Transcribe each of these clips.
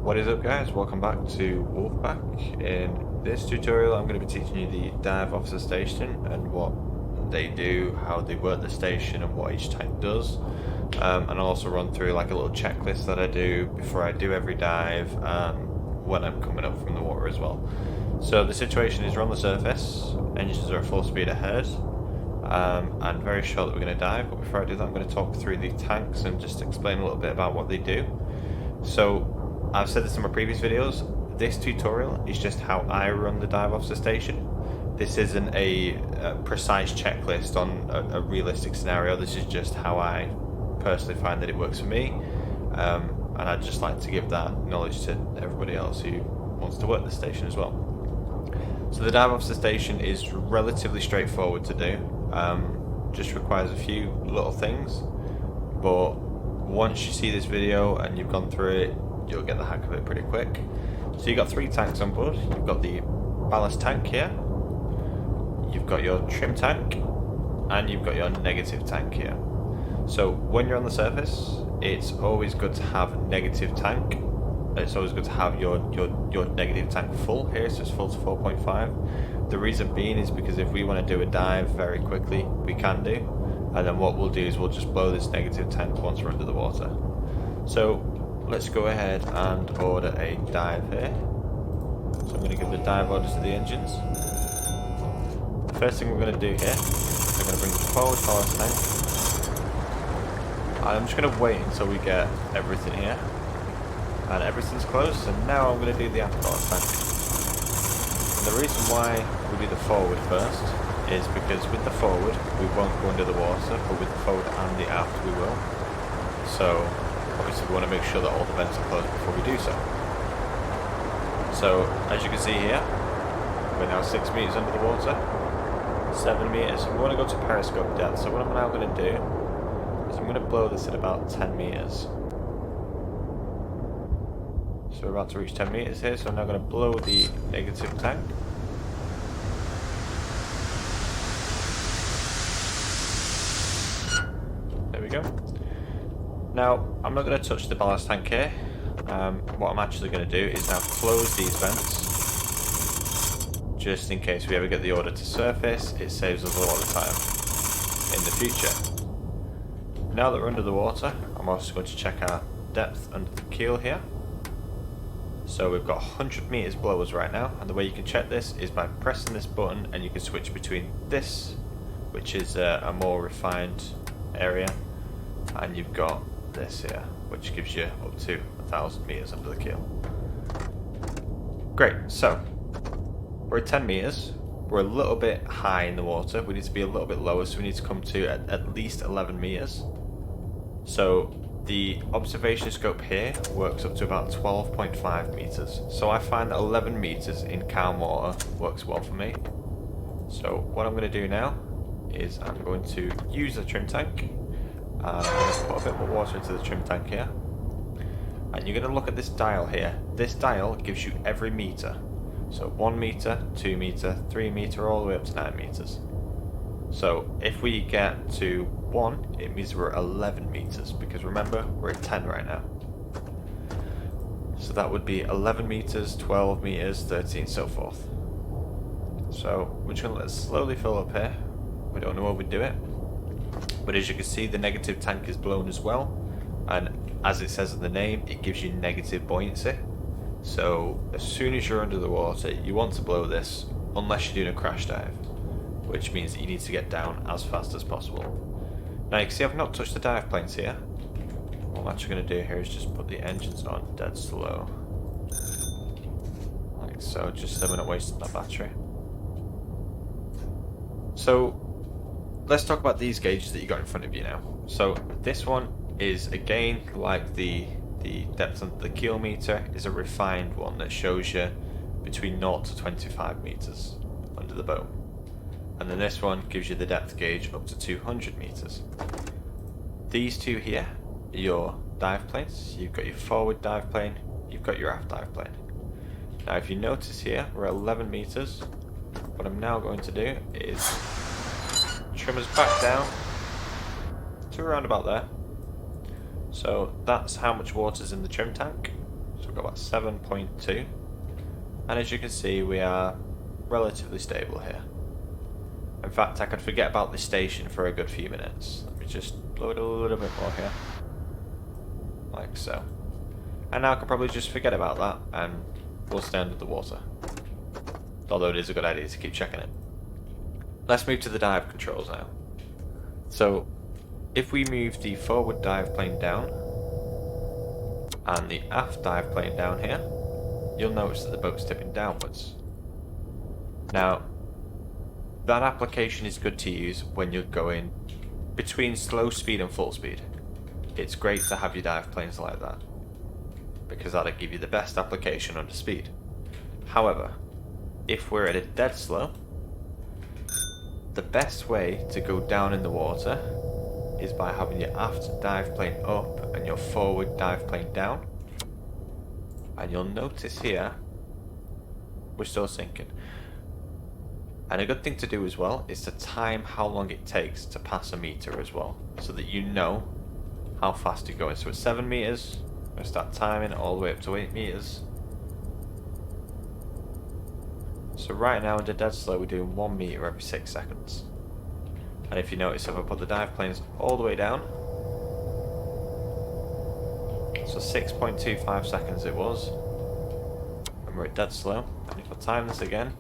What is up, guys? Welcome back to Wolfpack. In this tutorial I'm going to be teaching you the dive officer station and what they do, how they work the station and what each tank does, and I'll also run through like a little checklist that I do before I do every dive and when I'm coming up from the water as well. So the situation is we're on the surface, engines are at full speed ahead, and very sure that we're going to dive, but before I do that I'm going to talk through the tanks and just explain a little bit about what they do. So I've said this in my previous videos, this tutorial is just how I run the dive officer station. This isn't a precise checklist on a realistic scenario, this is just how I personally find that it works for me, and I'd just like to give that knowledge to everybody else who wants to work the station as well. So the dive officer station is relatively straightforward to do, just requires a few little things, but once you see this video and you've gone through it, you'll get the hang of it pretty quick. So you've got 3 tanks on board. You've got the ballast tank here, you've got your trim tank, and you've got your negative tank here. So when you're on the surface, it's always good to have a negative tank. It's always good to have your negative tank full here, so it's full to 4.5. The reason being is because if we want to do a dive very quickly, we can do, and then what we'll do is we'll just blow this negative tank once we're under the water. So let's go ahead and order a dive here. So I'm going to give the dive orders to the engines. The first thing we're going to do here, I'm going to bring the forward ballast tank. I'm just going to wait until we get everything here. And everything's closed, and now I'm going to do the aft ballast tank. And the reason why we do the forward first is because with the forward we won't go under the water, but with the forward and the aft we will. So obviously we want to make sure that all the vents are closed before we do so. So as you can see here, we're now 6 meters under the water, 7 meters. We want to go to periscope depth, so what I'm now going to do is I'm going to blow this at about 10 meters. So we're about to reach 10 meters here, so I'm now going to blow the negative tank. There we go. Now, I'm not going to touch the ballast tank here. What I'm actually going to do is now close these vents, just in case we ever get the order to surface. It saves us a lot of time in the future. Now that we're under the water, I'm also going to check our depth under the keel here. So we've got 100 meters below us right now, and the way you can check this is by pressing this button, and you can switch between this, which is a more refined area, and you've got this here, which gives you up to 1,000 meters under the keel. Great, so we're at 10 meters. We're a little bit high in the water. We need to be a little bit lower, so we need to come to at least 11 meters. So the observation scope here works up to about 12.5 meters. So I find that 11 meters in calm water works well for me. So what I'm going to do now is I'm going to use the trim tank. I'm going to put a bit more water into the trim tank here. And you're going to look at this dial here. This dial gives you every meter. So 1 meter, 2 meter, 3 meter, all the way up to 9 meters. So if we get to 1, it means we're 11 meters, because remember, we're at 10 right now. So that would be 11 meters, 12 meters, 13, so forth. So we're just going to let it slowly fill up here. We don't want to overdo it. But as you can see, the negative tank is blown as well. And as it says in the name, it gives you negative buoyancy. So as soon as you're under the water, you want to blow this, unless you're doing a crash dive, which means that you need to get down as fast as possible. Now you can see I've not touched the dive planes here. What I'm actually going to do here is just put the engines on dead slow. Like so, just so we're not wasting that battery. So let's talk about these gauges that you got in front of you now. So this one is, again, like the depth under the keel meter, is a refined one that shows you between 0 to 25 meters under the boat. And then this one gives you the depth gauge up to 200 meters. These two here are your dive planes. You've got your forward dive plane, you've got your aft dive plane. Now if you notice here, we're at 11 meters. What I'm now going to do is trim us back down to around about there. So that's how much water's in the trim tank. So we've got about 7.2. And as you can see, we are relatively stable here. In fact, I could forget about this station for a good few minutes. Let me just blow it a little bit more here. Like so. And now I can probably just forget about that and we'll stay under the water. Although it is a good idea to keep checking it. Let's move to the dive controls now. So, if we move the forward dive plane down and the aft dive plane down here, you'll notice that the boat's tipping downwards. Now, that application is good to use when you're going between slow speed and full speed. It's great to have your dive planes like that, because that'll give you the best application under speed. However, if we're at a dead slow, the best way to go down in the water is by having your aft dive plane up and your forward dive plane down. And you'll notice here, we're still sinking. And a good thing to do as well is to time how long it takes to pass a meter as well, so that you know how fast you're going. So at 7 meters, I'm going to start timing all the way up to 8 meters. So right now under dead slow we're doing 1 meter every 6 seconds. And if you notice, if I put the dive planes all the way down, so 6.25 seconds it was, and we're at dead slow. And if I time this again,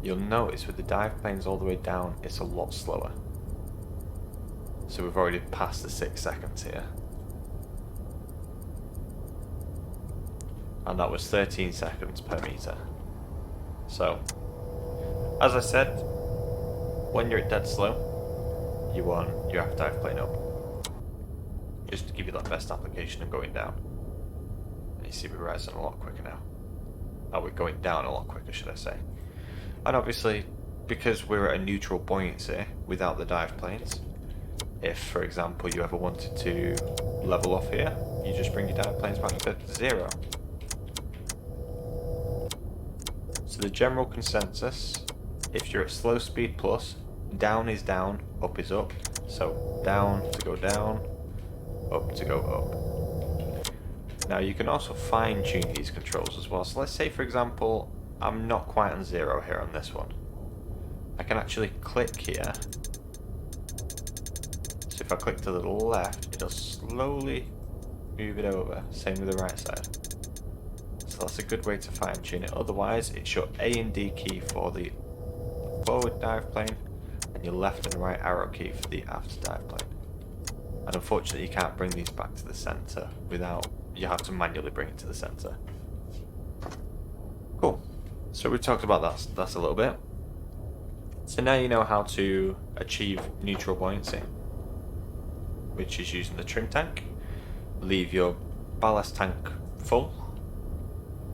you'll notice with the dive planes all the way down, it's a lot slower. So we've already passed the 6 seconds here. And that was 13 seconds per meter. So, as I said, when you're at dead slow, you want your aft dive plane up, just to give you that best application of going down. And you see we're rising a lot quicker now. Oh, we're going down a lot quicker, should I say. And obviously, because we're at a neutral buoyancy without the dive planes, if, for example, you ever wanted to level off here, you just bring your dive planes back to 0. So the general consensus, if you're at slow speed plus, down is down, up is up. So down to go down, up to go up. Now you can also fine tune these controls as well. So let's say, for example, I'm not quite on 0 here on this one. I can actually click here. So if I click to the left, it'll slowly move it over. Same with the right side. So that's a good way to fine tune it. Otherwise, it's your A and D key for the forward dive plane and your left and right arrow key for the aft dive plane. And unfortunately, you can't bring these back to the center without, you have to manually bring it to the center. Cool. So we talked about that a little bit. So now you know how to achieve neutral buoyancy, which is using the trim tank. Leave your ballast tank full,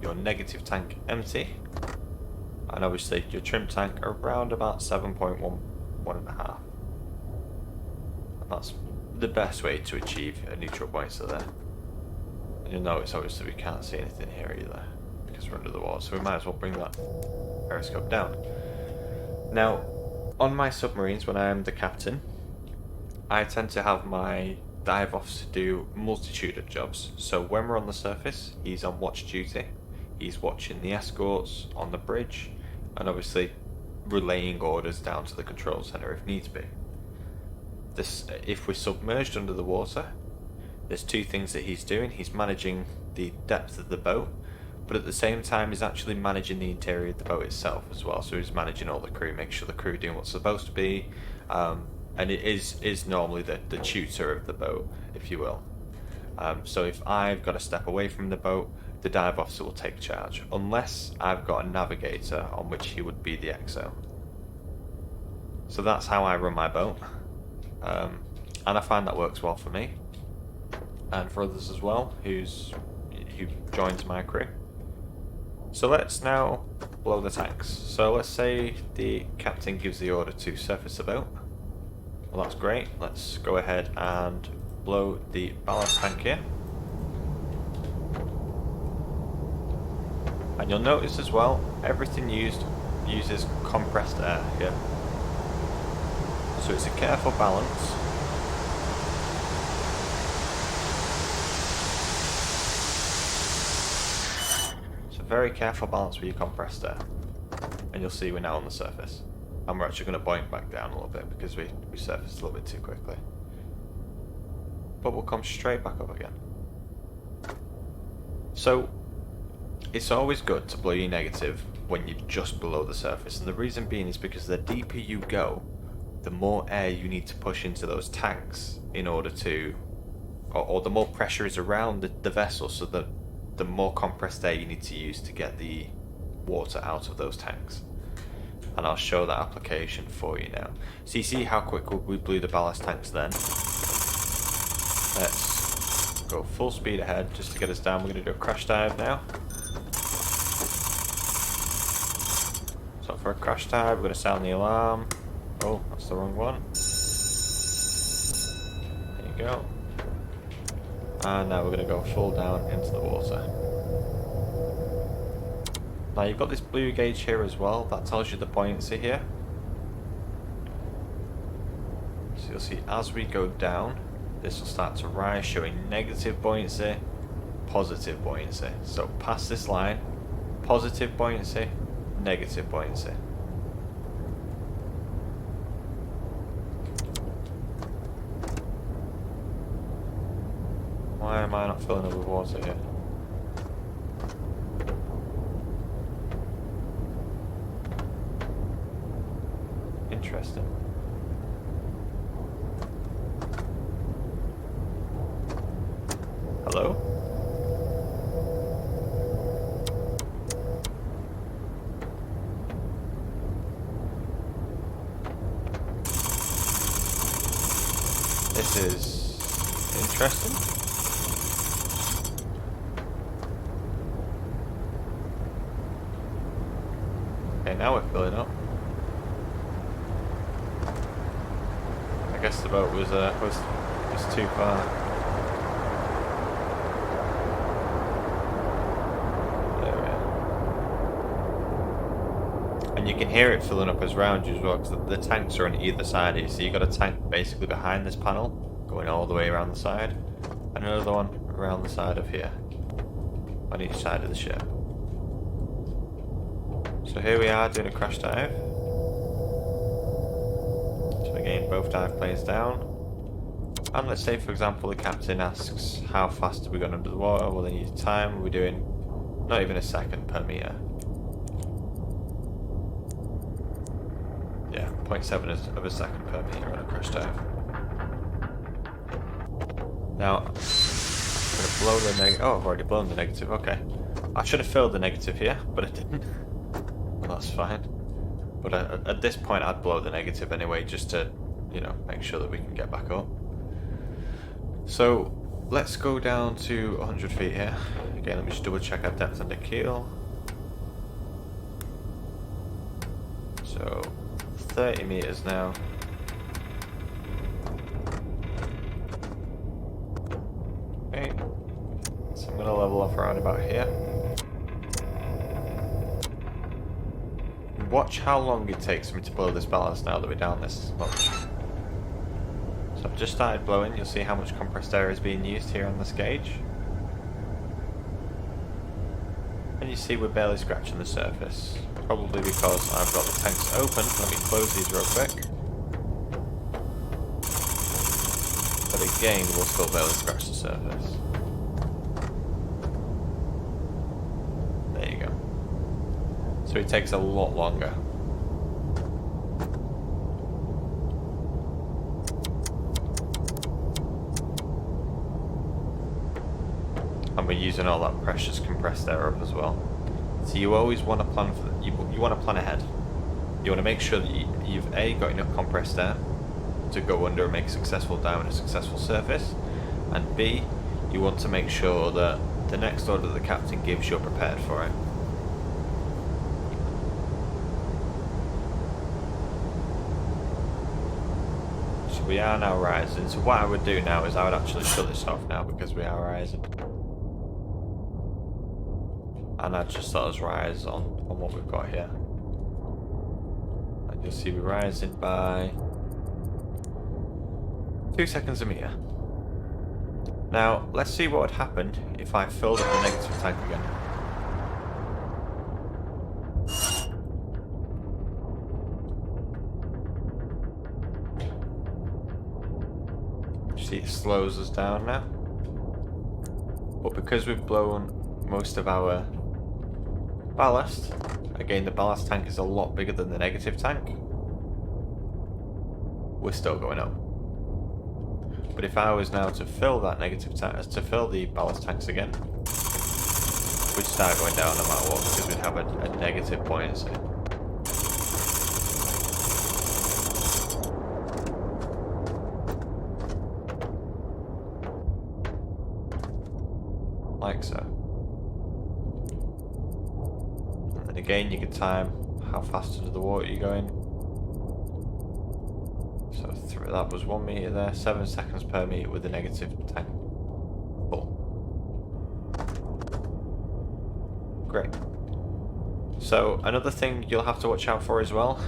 your negative tank empty, and obviously your trim tank around about 7.1, 1.5. And that's the best way to achieve a neutral buoyancy there. And you'll notice obviously we can't see anything here either, because we're under the water, so we might as well bring that periscope down. Now, on my submarines, when I am the captain, I tend to have my dive officer do multitude of jobs. So when we're on the surface, he's on watch duty, he's watching the escorts on the bridge, and obviously relaying orders down to the control center if needs be. If we're submerged under the water, there's two things that he's doing. He's managing the depth of the boat, but at the same time he's actually managing the interior of the boat itself as well. So he's managing all the crew, make sure the crew are doing what's supposed to be, and it is normally the tutor of the boat, if you will. So if I've got to step away from the boat, the dive officer will take charge, unless I've got a navigator on which he would be the XO. So that's how I run my boat, and I find that works well for me, and for others as well who joins my crew. So let's now blow the tanks. So let's say the captain gives the order to surface the boat. Well, that's great. Let's go ahead and blow the ballast tank here. And you'll notice as well, everything uses compressed air here. So it's a careful balance very careful balance with your compressed air. And you'll see we're now on the surface. And we're actually going to buoyant back down a little bit because we surfaced a little bit too quickly. But we'll come straight back up again. So, it's always good to blow your negative when you're just below the surface. And the reason being is because the deeper you go, the more air you need to push into those tanks in order to... Or the more pressure is around the vessel, so the more compressed air you need to use to get the water out of those tanks. And I'll show that application for you now. So you see how quick we blew the ballast tanks then? Let's go full speed ahead just to get us down. We're going to do a crash dive now. So for a crash dive, we're going to sound the alarm. Oh, that's the wrong one. There you go. And now we're going to go full down into the water. Now you've got this blue gauge here as well, that tells you the buoyancy here. So you'll see as we go down, this will start to rise, showing negative buoyancy, positive buoyancy. So past this line, positive buoyancy, negative buoyancy. Why am I not filling up with water here? Interesting. Hello? This is interesting. Okay, now we're filling up. I guess the boat was too far. There we are. And you can hear it filling up as around you as well, because the tanks are on either side of you. So you've got a tank basically behind this panel, going all the way around the side, and another one around the side of here, on each side of the ship. So here we are doing a crash dive. So again, both dive planes down. And let's say, for example, the captain asks, how fast are we going under the water? Well, they need time. We're doing not even a second per meter. Yeah, 0.7 of a second per meter on a crash dive. Now, I'm going to blow the negative. Oh, I've already blown the negative. Okay. I should have filled the negative here, but I didn't. Well, that's fine. But at this point, I'd blow the negative anyway, just to, you know, make sure that we can get back up. So let's go down to 100 feet here. Again, let me just double check our depth under keel. So 30 meters now. Okay. So I'm going to level off around about here. Watch how long it takes for me to blow this ballast now that we're down this much. So I've just started blowing. You'll see how much compressed air is being used here on this gauge. And you see we're barely scratching the surface. Probably because I've got the tanks open. Let me close these real quick. But again, we'll still barely scratch the surface. There you go. So it takes a lot longer. And we're using all that precious compressed air up as well. So you always want to plan for you want to plan ahead. You want to make sure that you've A, got enough compressed air to go under and make a successful dive and a successful surface, and B, you want to make sure that the next order that the captain gives you're prepared for it. So we are now rising. So what I would do now is I would actually shut this off now because we are rising. And I'd just let us rise on what we've got here. And you'll see we're rising by 2 seconds a meter. Now, let's see what would happen if I filled up the negative tank again. See, it slows us down now. But because we've blown most of our ballast, again, the ballast tank is a lot bigger than the negative tank, we're still going up. But if I was now to fill that negative tank, to fill the ballast tanks again, we'd start going down no matter what, because we'd have a negative buoyancy. Like so. And then again, you can time how fast into the water you're going. So that was 1 meter there, 7 seconds per meter with the negative tank full. Great. So another thing you'll have to watch out for as well,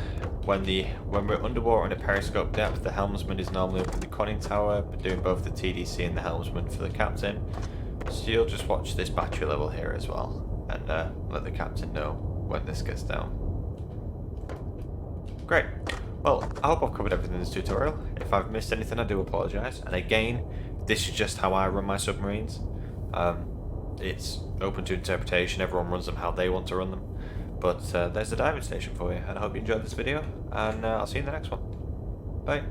when we're underwater in a periscope depth, the helmsman is normally up in the conning tower, doing both the TDC and the helmsman for the captain. So you'll just watch this battery level here as well, and let the captain know when this gets down. Great. Well, I hope I've covered everything in this tutorial. If I've missed anything, I do apologise. And again, this is just how I run my submarines. It's open to interpretation. Everyone runs them how they want to run them. But there's the diving station for you, and I hope you enjoyed this video, and I'll see you in the next one. Bye.